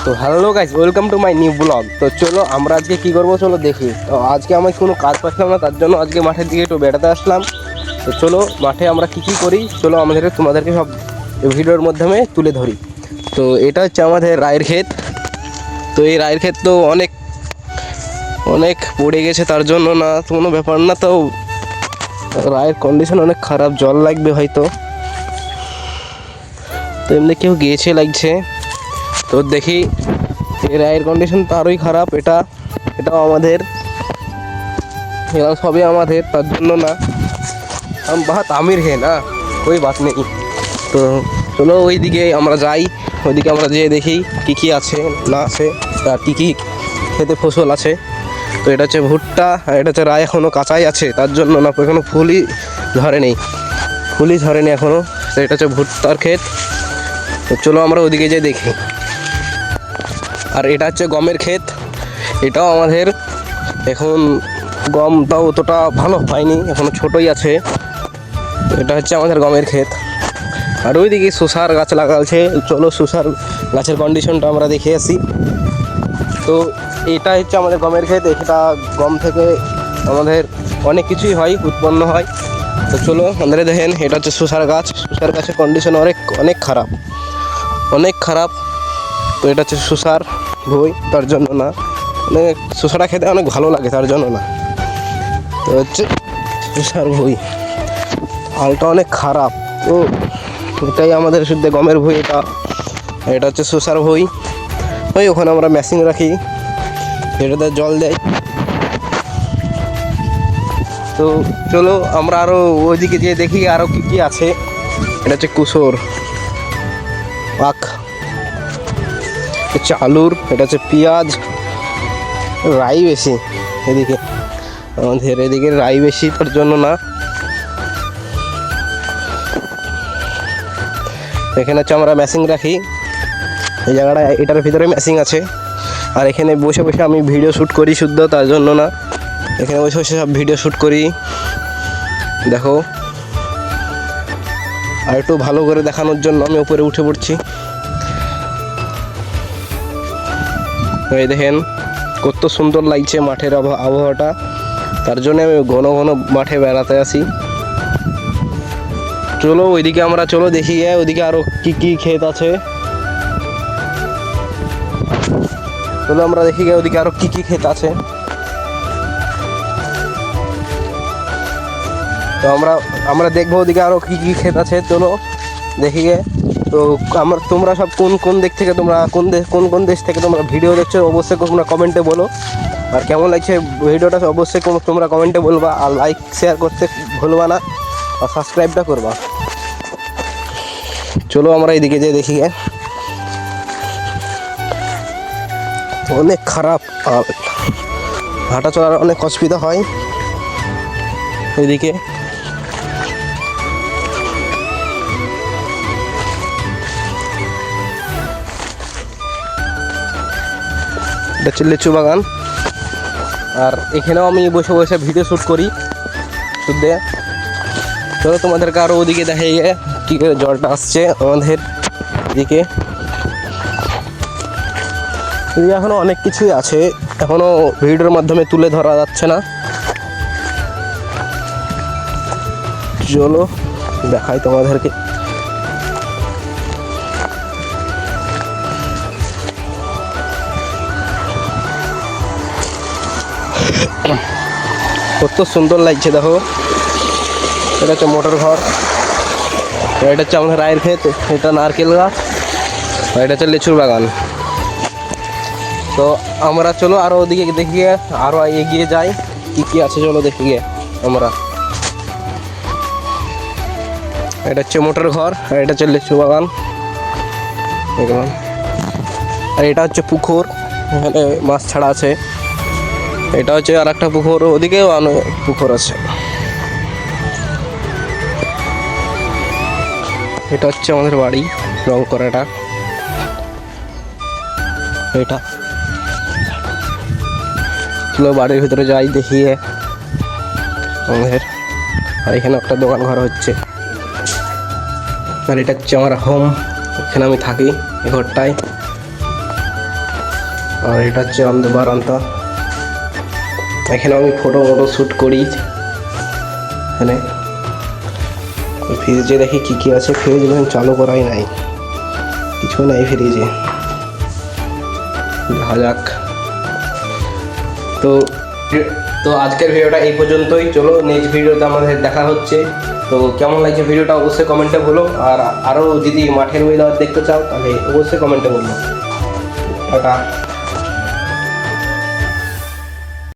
তো hello guys, welcome to my new blog. তো চলো আমরা আজকে কি করবো চলো দেখি। তো আজকে আমি কোনো কাজ পাচ্ছিলাম না, তার জন্য আজকে মাঠের দিকে একটু বেড়াতে আসলাম। তো চলো মাঠে আমরা কি করি চলো তোমাদেরকে সব ভিডিওর মাধ্যমে তুলে ধরি। তো এটা হচ্ছে আমাদের রায়ের ক্ষেত। তো এই রায়ের ক্ষেত তো অনেক অনেক পড়ে গেছে, তার জন্য না কোনো ব্যাপার না। তো রায়ের কন্ডিশন অনেক খারাপ, জল লাগবে হয়তো। তো এমনি কেউ গিয়েছে লাগছে। তো দেখি এর রায়ের কন্ডিশন তো আরোই খারাপ। এটাও আমাদের, এরা সবই আমাদের, তার জন্য না हम बहुत আমির হে না, कोई बात নেই। তো চলো ওইদিকে আমরা যাই, ওইদিকে আমরা যেয়ে দেখি কী আছে না আছে আর কী খেতে ফসল আছে। তো এটা হচ্ছে ভুট্টা, আর এটা হচ্ছে রায় এখনও কাঁচাই আছে, তার জন্য না এখনও ফুলই ধরেনি এখনও। তো এটা হচ্ছে ভুট্টার ক্ষেত। তো চলো আমরা ওইদিকে যেয়ে দেখি। আর এটা হচ্ছে গমের ক্ষেত, এটাও আমাদের। এখন গমটাও অতটা ভালো হয়নি, এখনও ছোটোই আছে। এটা হচ্ছে আমাদের গমের ক্ষেত। আর ওইদিকে শসার গাছ লাগাচ্ছে, চলো শসার গাছের কন্ডিশনটা আমরা দেখে আসি। তো এটা হচ্ছে আমাদের গমের ক্ষেত। এটা গম থেকে আমাদের অনেক কিছুই হয়, উৎপন্ন হয়। তো চলো আমাদের দেখেন, এটা হচ্ছে শসার গাছের কন্ডিশন অনেক খারাপ। তো এটা হচ্ছে শসার ভুঁই, তার জন্য না মানে শসাটা খেতে অনেক ভালো লাগে, তার জন্য না। তো হচ্ছে শসার ভুঁই, হালটা অনেক খারাপ। তো এটাই আমাদের শুদ্ধ গমের ভুঁই। এটা হচ্ছে শসার ভুঁই। ওখানে আমরা মেশিন রাখি, এটাতে জল দেয়। তো চলো আমরা আরও ওইদিকে যেয়ে দেখি আরও কী আছে। এটা হচ্ছে কুসুর আখ, হচ্ছে আলুর, এটা হচ্ছে পেঁয়াজ, রাই বেশি এদিকে, আমাদের এদিকে রাই বেশি, তার জন্য না। এখানে হচ্ছে আমরা মেশিন রাখি, এই জায়গাটা এটার ভিতরে মেশিন আছে। আর এখানে বসে আমি ভিডিও শ্যুট করি শুদ্ধ, তার জন্য না এখানে বসে সব ভিডিও শ্যুট করি। দেখো, আর একটু ভালো করে দেখানোর জন্য আমি উপরে উঠে পড়ছি। এই দেখেন কত সুন্দর লাগছে মাঠের আবহাওয়াটা, তার জন্য আমি ঘন মাঠে বেড়াতে আসি। চলো ওইদিকে আমরা দেখি ওইদিকে আরও কি ক্ষেত আছে। চলো আমরা দেখি ওইদিকে আরও কি ক্ষেত আছে। তো আমরা দেখবো ওদিকে আরও কি ক্ষেত আছে, চলো দেখি গে। তো তোমরা সব কোন দিক থেকে কোন দেশ থেকে তোমরা ভিডিও দেখছো অবশ্যই তোমরা কমেন্টে বলো। আর কেমন লাগছে ভিডিওটা অবশ্যই তোমরা কমেন্টে বলবা। আর লাইক শেয়ার করতে ভুলবা না, আর সাবস্ক্রাইবটা করবা। চলো আমরা এইদিকে যেয়ে দেখি গে। অনেক খারাপ, আর হাঁটা চলার অনেক অসুবিধা হয় এদিকে। এটা হচ্ছে লিচু বাগান, আর এখানেও আমি বসে ভিডিও শ্যুট করি শুদ্ধ। চলো তোমাদেরকে আরও ওদিকে দেখে গিয়ে কী করে জলটা আসছে আমাদের এদিকে। এখনও অনেক কিছুই আছে, এখনও ভিডিওর মাধ্যমে তুলে ধরা যাচ্ছে না। চলো দেখাই তোমাদেরকে। কত সুন্দর লাগছে দেখো। এটা হচ্ছে মোটর ঘর, এটা হচ্ছে আমাদের রায়ের ক্ষেত, এটা নারকেল গাছ, আর এটা হচ্ছে লিচুর বাগান। তো আমরা চলো আরও ওদিকে দেখি, আরও এগিয়ে যাই কি আছে। চলো দেখি গিয়ে আমরা। এটা হচ্ছে মোটর ঘর, আর এটা হচ্ছে লিচু বাগান, দেখলাম। আর এটা হচ্ছে পুকুর, এখানে মাছ ছাড়া আছে। এটা হচ্ছে আর একটা পুকুর, ওদিকেও অনেক পুকুর আছে। এটা হচ্ছে আমাদের বাড়ি রং করাটা, এটা চলো বাড়ির ভিতরে যাই দেখিয়ে আমাদের। আর এখানে একটা দোকান ঘর হচ্ছে, আর এটা হচ্ছে আমার হোম, এখানে আমি থাকি এই ঘরটায়। আর এটা হচ্ছে আমাদের বারান্দা। এখানে আমি ফটো শ্যুট করি। এখানে ফ্রিজে দেখি কী কী আছে। ফ্রিজ এখন চালু করাই নাই, কিছু নাই ফ্রিজে। দেখা যাক। তো আজকের ভিডিওটা এই পর্যন্তই। চলো নেক্সট ভিডিওতে আমাদের দেখা হচ্ছে। তো কেমন লাগছে ভিডিওটা অবশ্যই কমেন্টে বলো। আর আরও যদি মাঠের ওয়েদার দেখতে চাও তাহলে অবশ্যই কমেন্টে বলো। টাটা।